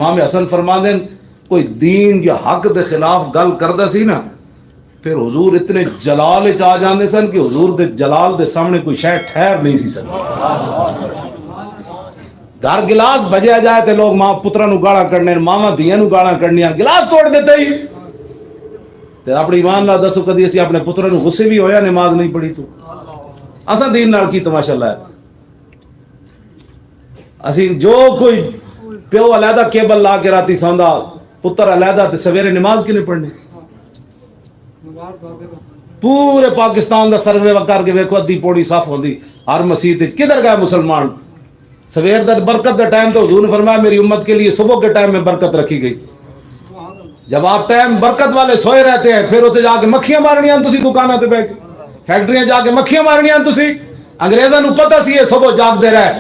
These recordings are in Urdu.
امام حسن فرماندے کوئی دین یا حق دے خلاف گل کردا سی نا پھر حضور اتنے جلال وچ آ جاندے سن کہ حضور دے جلال دے سامنے کوئی شے ٹھہر نہیں سی سکتی۔ گھر گلاس بجیا جائے تے لوگ ماں پتراں نو گالاں کڈنے، ماواں دھیاں نو گالاں کڈنیاں، گلاس توڑ دیتے ہی تے اپنی ایمان نال دسو کدی اسی اپنے پتراں نو غصے بھی ہویا نماز نہیں پڑھی تو اساں دین نال کی تماشا لایا؟ اسی جو کوئی پیو علیحدہ کیبل لا کے راتی سوندا، پتر علیحدہ تے سویرے نماز کی نہیں پڑھنی؟ پورے پاکستان دا سروے کر کے ویکھو ادھی پوڑی صاف ہوندی ہر مسجد وچ، کدھر گئے مسلمان؟ سویر دا برکت دا ٹائم تو حضور نے فرمایا میری امت کے لیے صبح کے ٹائم میں برکت رکھی گئی۔ جب آپ ٹائم برکت والے سوئے رہتے ہیں پھر اتنے جا کے مکھیاں مارنیاں تسی دکاناں تے بیٹھ کے، فیکٹریاں جا کے مکھیاں مارنیاں تسی۔ انگریزاں نو پتہ سی یہ صبح جاگ دے رہے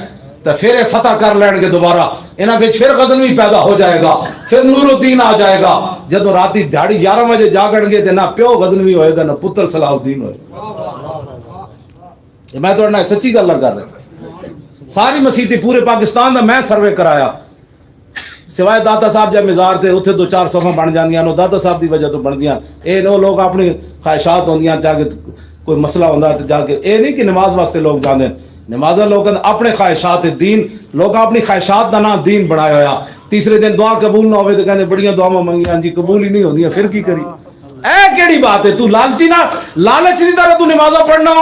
تو پھر یہ فتح کر لین گے دوبارہ، انہاں وچ پھر غزنوی پیدا ہو جائے گا، پھر نور الدین آ جائے گا۔ جدوں راتی دیہاڑی 11 بجے جاگن گے تے نہ پیو غزنوی ہوئے گا نہ پتر صلاح الدین ہوئے گا۔ میں تھوڑے نال سچی گل کر رہا، ساری مسیتیں پورے پاکستان دا میں سروے کرایا، سوائے داتا صاحب جب مزار تھے اتنے 2-4 صفحہ بن جاندیاں، نو داتا صاحب دی وجہ تو بندیاں، اے نو لوگ اپنی خواہشات ہوندیاں جا کے کوئی مسئلہ ہوندا تے جا کے، اے نہیں کہ نماز واسطے لوگ جاندے، نمازاں لوگاں اپنے خواہشات دین، لوگ اپنی خواہشات دا نام دین بنایا ہویا۔ تیسرے دن دعا قبول نہ ہوئے تو کہندے بڑیاں دعاواں منگیاں جی قبول ہی نہیں ہوندیاں، پھر کی کری؟ اے کیڑی بات ہے؟ تو لالچی نہ لالچ دی طرح تو نمازاں پڑھنا،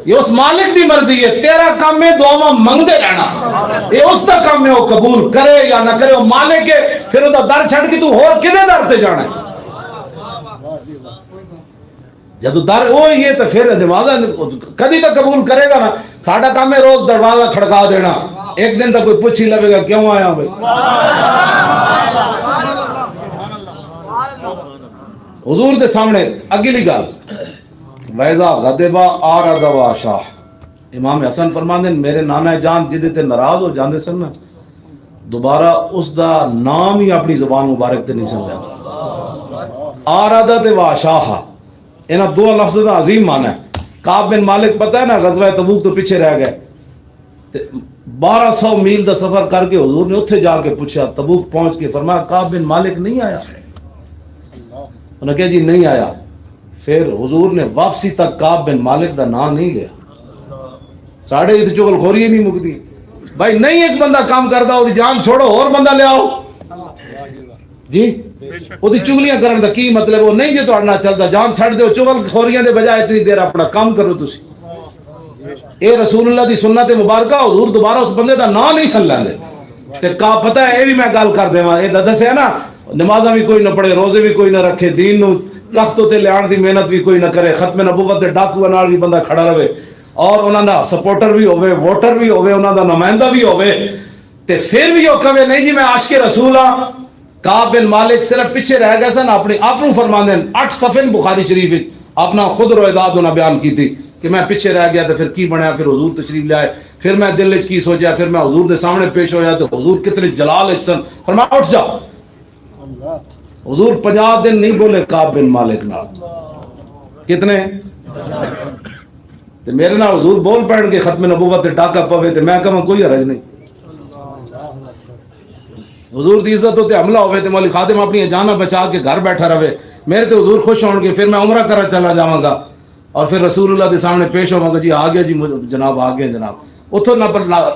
یہ اس مالک دی مرضی ہے، تیرا کام ہے دعاواں منگدے رہنا، یہ اس دا کام ہے وہ قبول کرے یا نہ کرے، وہ مالک ہے، پھر وہ در چھڑ کے تو ہور کدے در تے جانا ہے؟ جدو در وہ ہی ہے تو پھر نمازاں کدی تو قبول کرے گا نا۔ ساڈا کام ہے روز دروازہ کھڑکا دینا، ایک دن تو کوئی پوچھ ہی لگے گا کیوں آیا بھائی؟ حضور دے سامنے اگلی گل ویزا غضبا آرد و شاہ، امام حسن فرماندے میرے نانا جان جدے تے ناراض ہو جاندے سن نا دوبارہ اس دا نام ہی اپنی زبان مبارک تے نہیں سمجھا۔ آرد و شاہ انہاں دو لفظ دا عظیم معنی ہے۔ کعب بن مالک پتہ ہے نا غزوہ تبوک تو پیچھے رہ گئے، 1200 میل دا سفر کر کے حضور نے اتھے جا کے پوچھا، تبوک پہنچ کے فرمایا کعب بن مالک نہیں آیا؟ انہوں نے کہا جی نہیں آیا۔ پھر حضور نے واپسی تک کعب بن مالک دا نام نہیں لیا۔ ساڑھے اتنی چغل خوری ہی نہیں مکتی بھائی، نہیں ایک بندہ کام کرتا اور جان چھوڑو اور بندہ لے آؤ جی، وہ چگلیاں کرنے دا کی مطلب؟ وہ نہیں جی تو اڑنا چلتا، جان چھڑ دو، چغل خوریاں دے بجائے اتنی دیر اپنا کام کرو تسی۔ اے رسول اللہ دی سنت مبارکہ، حضور دوبارہ اس بندے دا نام نہیں سن لیندے تے کا پتہ ہے۔ اے بھی میں گل کر دیواں، اے دسیا نا نمازاں بھی کوئی نہ پڑھے، روزے بھی کوئی نہ رکھے، دین نو تخت تے لیان دی محنت بھی کوئی نہ کرے، ختم نبوت دے ڈاکوؤں نال بھی بندہ کھڑا رہے اور انہاں دا سپورٹر بھی ہوئے، ووٹر بھی ہوئے، انہاں دا نمائندہ بھی ہوئے تے پھر بھی وہ کہے نہیں جی میں عاشق رسول ہاں۔ کعب بن مالک صرف پیچھے رہ گئے سن، اپنی آپ نو فرماندے 8 صفحے بخاری شریف وچ اپنا خود رویداد انہاں بیان کی تھی کہ میں پیچھے رہ گیا تو پھر کی بنیا، پھر حضور تشریف لے آئے، پھر میں دل وچ کی سوچا، پھر میں حضور دے سامنے پیش ہویا تو حضور کتنے جلال وچ سن، فرمایا اٹھ جاؤ۔ حضور 50 دن نہیں بولے کعب بن مالک نال، کتنے؟ تے میرے نال حضور بول پڑن کے ختم نبوت تے ڈاکا پوے تے میں کہاں کوئی حرج نہیں۔ حضور دی عزت تے حملہ ہوئے تے مولی خادم اپنی جاناں بچا کے گھر بیٹھا رہے، میرے تے حضور خوش ہون گے، پھر میں عمرہ کرا چلا جاواں گا اور پھر رسول اللہ دے سامنے پیش ہوواں گا، جی آ گیا جی جناب، آ گیا جناب۔ اتھوں نہ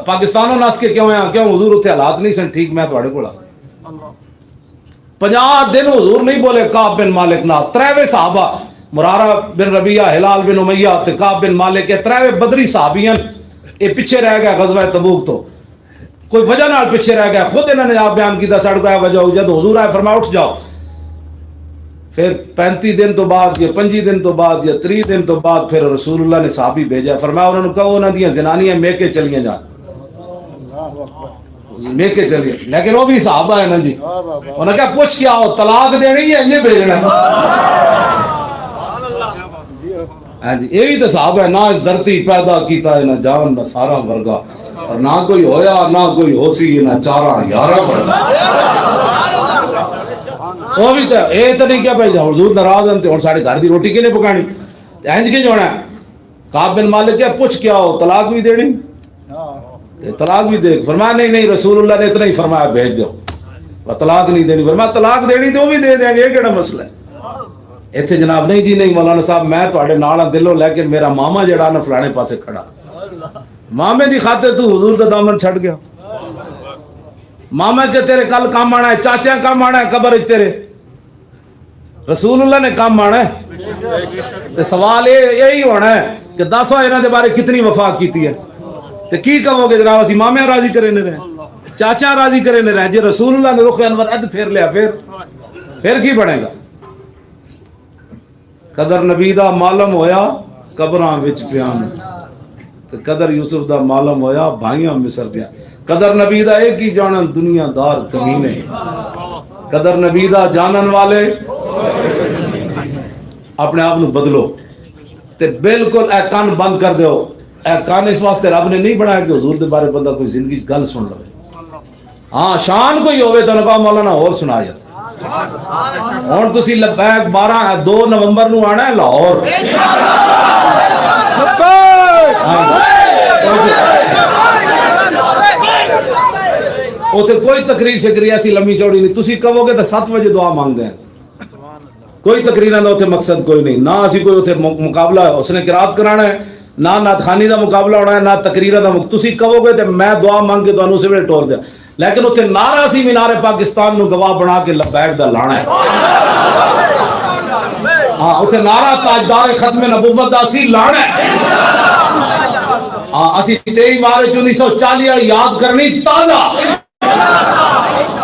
پاکستانوں نس کے کیوں آیا؟ کیوں حضور اتنے حالات نہیں سن ٹھیک، میں تواڈے کول 50 دن حضور نہیں بولے کعب بن مالک نال۔ 3 صحابہ مرارہ بن ربیعہ، ہلال بن امیہ تے کعب بن مالک، یہ 3 بدری صحابیاں یہ پیچھے رہ گئے غزوہ تبوک تو، کوئی وجہ نال پیچھے رہ گیا، خود انہوں نے آپ بیان کیتا سڑ پہ وجہ ہو جب حضور آئے فرمایا اٹھ جاؤ۔ پھر 35 دن تو بعد یا 25 دن تو بعد یا 30 دن تو بعد پھر رسول اللہ نے صحابی بھیجا، فرمایا انہوں نے کہو انہاں دیاں زنانیاں میکے چلیاں جان، میکے چلیے، لیکن وہ بھی صحابہ ہے نا جی، انہوں نے کہا پوچھ کے آؤ طلاق دینی ہے انہیں بھیجنا؟ ہاں جی، یہ بھی تو صحابہ ہے، نہ اس دھرتی پیدا کیتا ہے نہ جان نہ سارا ورگا، اور نہ کوئی ہویا نہ کوئی ہو سی نہ چارہ یارہ ورگا۔ وہ بھی تو یہ تو نہیں کیا بھائی حضور ناراض ہیں اور ساڑھے گھر دی روٹی کینے پکانی، اینج کی جو ہے کعب بن مالک کیا پوچھ کے آؤ طلاق بھی دینی؟ طلاق بھی دے؟ فرمایا نہیں نہیں، رسول اللہ نے اتنا ہی فرمایا بھیج دو۔ طلاق نہیں دینی، فرمایا طلاق دینی تو بھی دے دیں گے، یہ کہڑا مسئلہ ہے؟ اتنے جناب نہیں جی نہیں مولانا صاحب میں تھوڑے نال دلوں لے کے میرا ماما جڑا نا فلانے پاسے کھڑا، مامے دی خاطر تو حضور دا دامن چھڑ گیا، ماما کے تیرے کل کام آنا ہے، چاچا کام آنا ہے، قبر تیرے رسول اللہ نے کام آنا ہے۔ تے سوال یہی ہونا ہے کہ دسو انہاں دے بارے کتنی وفا کیتی ہے، تے کی کہو گے جناب اسی مامے راضی کرے نے رہے، چاچا راضی کرے نے رہے، جی رسول اللہ نے رخ انور اد پھیر لیا پھر کی بنے گا؟ قدر نبی دا معلوم ہویا قبراں وچ پیان، تے قدر یوسف دا معلوم ہویا بھائیاں مصر پیا، قدر نبی دا ایک ہی جانن دنیا دار کمینے، قدر نبی دا جانن والے اپنے آپ نو بدلو، تے بالکل اے کان بند کر دیو، اے کان اس واسطے رب نے نہیں بنایا کہ حضور دے بارے بندہ کوئی زندگی گل سن لے، ہاں شان کوئی ہوئے تو نکاح مولانا اور سنا یار، ہوں تسی لبیک 2 نومبر نو آنا ہے لاہور، کوئی تقریر شکریہ ایسی لمبی چوڑی نہیں، تسی کہو گے تو 7 بجے دعا مانگ دیں، کوئی تقریراں دا اوتھے مقصد کوئی نہیں، نہ اسی کوئی اوتھے مقابلہ اس نے قرات کرانا ہے، نہ نعت خوانی دا مقابلہ ہونا ہے، نہ تقریراں دا تسی کہو گے تو میں دعا مانگ کے تانوں اسی ویلے ٹور دیا، لیکن اتنے نعرہ سی مینار پاکستان نو گواہ بنا کے لبیک دا لانا ہے، ہاں اتنے نعرہ تاجدار ختم نبوت دا سی لانا ہے، ہاں اسی 23 مارچ 1940 یاد کرنی تازہ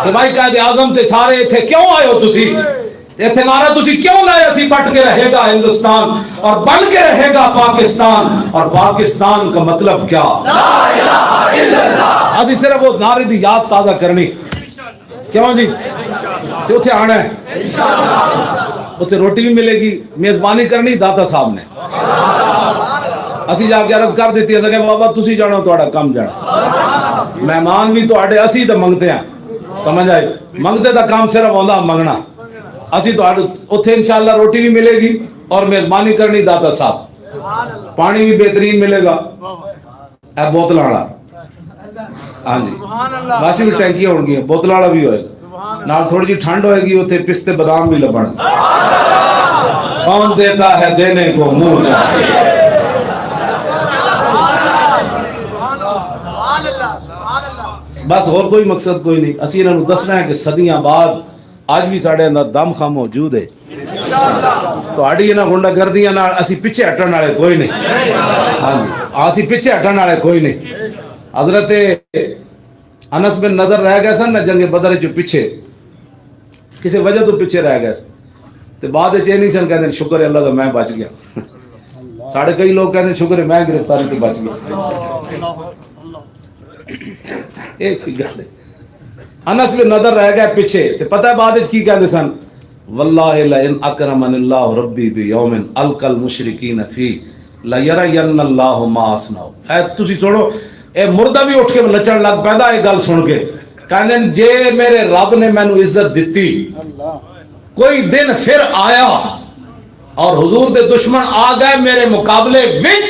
کہ بھائی قائد اعظم تے سارے اتنے کیوں آئے ہو تسی، اتنے نعرہ تسی کیوں لائے، اسی بٹ کے رہے گا ہندوستان اور بن کے رہے گا پاکستان، اور پاکستان کا مطلب کیا، لا الہ الا اللہ، اسی صرف وہ نعرے دی یاد تازہ کرنی، کیوں جی تے اتنے آنا ہے، اتنے روٹی بھی ملے گی، میزبانی کرنی داتا صاحب نے، اسی جا کے عرض کر دیتی ہے کہ بابا تسی جانا توڑا کم جانا، مہمان بھی تو آڑے اسی تو منگتے ہیں، سمجھ آئے منگتے دا کام صرف ہوندہ منگنا، اسی تو اتھے انشاءاللہ روٹی بھی ملے گی اور میزبانی کرنی داتا صاحب، پانی بھی بہترین ملے گا، اے بوتل آڑا، ہاں جی ویسے بھی ٹینکیاں ہوں گی، بوتل آڑا بھی ہوئے گا، نال تھوڑی جی ٹھنڈ ہوئے گی، اتھے پستے بادام بھی لبن، کون دیتا ہے دینے کو منہ چاہیے، بس اور کوئی مقصد کوئی نہیں، اسی انہوں دسنا ہے کہ صدیاں بعد آج بھی ساڑھے اندر دم خواہ موجود ہے، تو آڑی انہاں گنڈا گردیاں نہ اسی پیچھے ہٹن والے کوئی نہیں، ہاں جی اسی پیچھے ہٹن والے کوئی نہیں، حضرت انس بن نضر رہ گئے سن نہ جنگ بدر جو پیچھے کسی وجہ تو پیچھے رہ گئے سن، تو بعد یہ نہیں سن کہتے ہیں شکر ہے اللہ کا میں بچ گیا، ساڑھے کئی لوگ کہتے ہیں شکر ہے میں گرفتاری تو بچ گیا، ایک ہی گل ہے، انس بن نضر رہ گئے پیچھے، تے پتہ ہے بعد کی کہتے سن واللہ لئن اکرمن اللہ ربی بیوم القى المشرکین فی لیرین اللہ ما اصنع، اے تسی سنو اے مردہ بھی اٹھ کے نچن لگ پیدا ایک گل سن کے کہنے جے میرے رب نے میں نو عزت دیتی، کوئی دن پھر آیا اور حضور دے دشمن آ گئے میرے مقابلے وچ،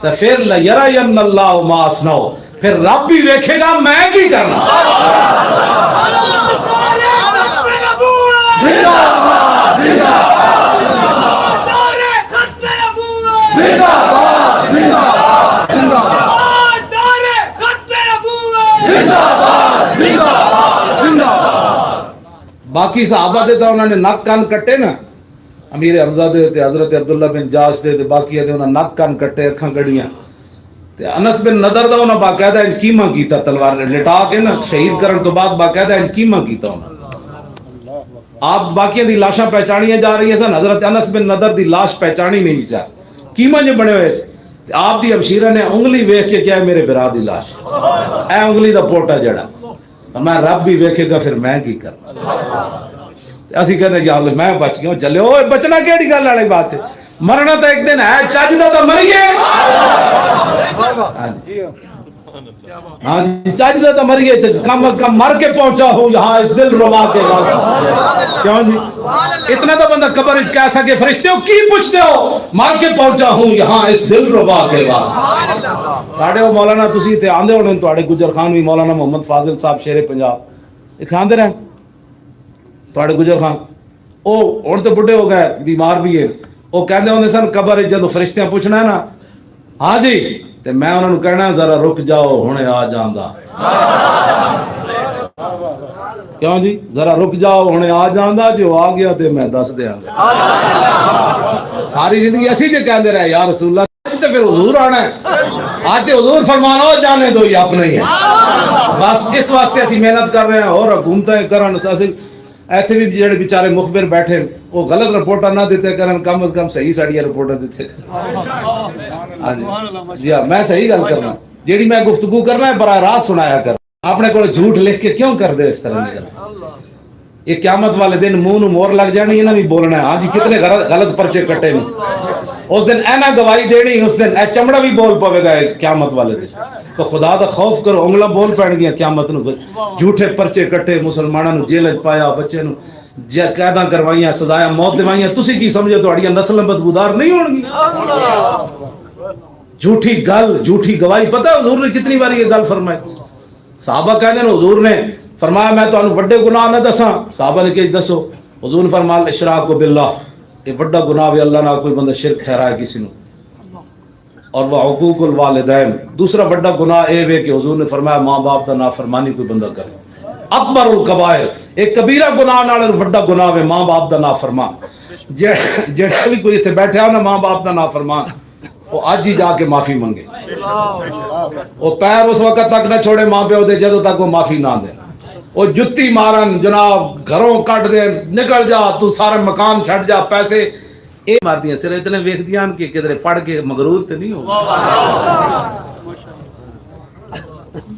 تو پھر لیرین اللہ ما اصنع، پھر رب بھی دیکھے گا میں کی کرنا، باقی صحابہ دے تو انہوں نے نک کان کٹے نا، امیر حمزہ دے تے حضرت عبداللہ بن جاش دے تے باقی دے انہوں نے نک کان کٹے اکھاں گڑیاں، تے انس بن نضر دا انہوں باقاعدہ انج کیما کیتا تلوار لٹا کے نا شہید کرن تو بعد باقاعدہ انج کیما کیتا انہوں، آپ باقی دی لاشاں پہچانیاں جا رہی ہیں سن، حضرت انس بن نضر دی لاش پہچانی نہیں جا، کیما جو بنے ہوئے سے آپ دی ہمشیرہ نے انگلی ویکھ کے کیا ہے میرے برا دی لاش، اے انگلی دا پوٹا جڑا، میں رب بھی ویکھے گا پھر میں کی کرنا، اسی کہتے ہیں یا اللہ میں بچ گیا، چلے اوہ بچنا کیڑی گل والی بات ہے، مرنا تو ایک دن ہے، چاجدہ تو مریے، ہاں جی چاجدہ تو مریے، کم از کم مر کے پہنچا ہوں یہاں اس دل ربا کے واسطے، کیوں جی اتنا تو بندہ قبر اچ کہہ سکے فرشتے ہو کی پوچھتے ہو، مر کے پہنچا ہوں یہاں اس دل ربا کے واسطے، ساڑھے وہ مولانا تسی تے آندے ہونے تو آڑے گجر خان بھی مولانا محمد فاضل صاحب شیر پنجاب، یہ کھاندے رہے تھوڑے گجر خان وہ ہوں تو بڈھے ہو گئے بیمار بھی ہے وہ کہتے ہوندے سن قبر جدو فرشتیاں پوچھنا ہے نا ہاں جی تے میں انہوں نے کہنا ذرا رک جاؤ ہنے آ جاندا کیوں جی ذرا رک جاؤ ہنے آ جاندا جو آ گیا تے میں دس دیاں گا ساری زندگی اسی جے کہندے رہے یا رسول اللہ تے پھر حضور آنا ہے آج تے حضور فرمانا ہو جانے دو یہ اپنا ہی ہے بس اس واسطے اسی محنت کر رہے ہیں اور حکومتیں کرن اسی ایتھے بھی جڑے بیچارے مخبر بیٹھے وہ غلط رپورٹاں نہ دیتے کرن کم از کم صحیح ساڑیاں رپورٹاں دیتے جی ہاں میں صحیح گل کرنا جیڑی میں گفتگو کرنا ہے براہ راست سنایا کر اپنے کو جھوٹ لکھ کے کیوں کر دے اس طرح کی یہ قیامت والے دن منہ نو مور لگ جانی ہے نا بھی بولنا ہے ہاں جی کتنے غلط پرچے کٹے نے اس دن اینا گواہی دینی اس دن اے چمڑا بھی بول پوے گا قیامت والے دن تو خدا دا خوف کرو انگلاں بول پڑ گیا قیامت نو جھوٹے پرچے کٹے مسلماناں نو جیل وچ پایا بچے نو قیداں کروائیاں سزایاں موت دیوائیاں تسی کی سمجھو تہاڈیاں نسلاں بدبودار نہیں ہون گی جھوٹی گل جھوٹی گواہی پتہ ہے حضور نے کتنی بار یہ گل فرمائی صحابہ کہندے نے حضور نے فرمایا میں تانوں بڑے گناہ نہ دساں صحابہ نے کہ دسو حضور نے فرمایا اشراک باللہ یہ بڑا گناہ ہے اللہ نہ کوئی بندہ شرک ٹھہرائے کسی نو اور وہ حقوق الوالدین دوسرا بڑا گناہ اے وے کہ حضور نے فرمایا ماں باپ دا نافرمانی کوئی بندہ کرے اکبر الکبائر ایک کبیرہ گناہ نال بڑا گناہ ہے ماں باپ دا نافرمان جڑا بھی کوئی ایتھے بیٹھا نا ماں باپ دا نافرمان وہ آج ہی جا کے معافی منگے وہ پیر اس وقت تک نہ چھوڑے ماں پیو دے جدوں تک وہ معافی نہ دے وہ جتی مارن جناب گھروں کٹ دے نکل جا تو سارے مکان چھٹ جا پیسے اے مار دیاں صرف اتنے ویکھ دیاں کہ کدھر پڑھ کے مغرور تے نہیں ہو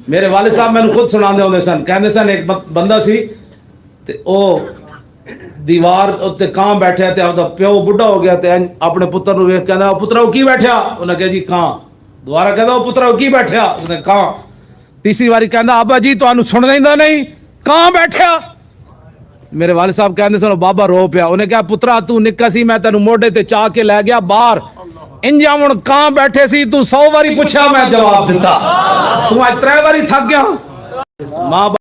میرے والد صاحب میں خود سناندے ہوندے سن کہندے سن ایک بندہ سی تے او دیوار تے کاں بیٹھیا تے اپدا پیو بڈھا ہو گیا تے اپنے پتر نو ویکھ کہندا پترا کی بیٹھیا انہاں کہا جی کاں دوبارہ کہندا پترا کی بیٹھیا اس نے کاں تیسری باری کہندا ابا جی تانوں سن لیندا نہیں کاں بیٹھیا میرے والد صاحب کہندے سن بابا رو پیا انہیں کہا پترا تو نکا سی میں تینوں موڈے تے چاہ کے لے گیا باہر انجا ہن کاں بیٹھے سی تو 100 باری پوچھا میں جواب دیتا تو اج 3 باری تھک گیا ماں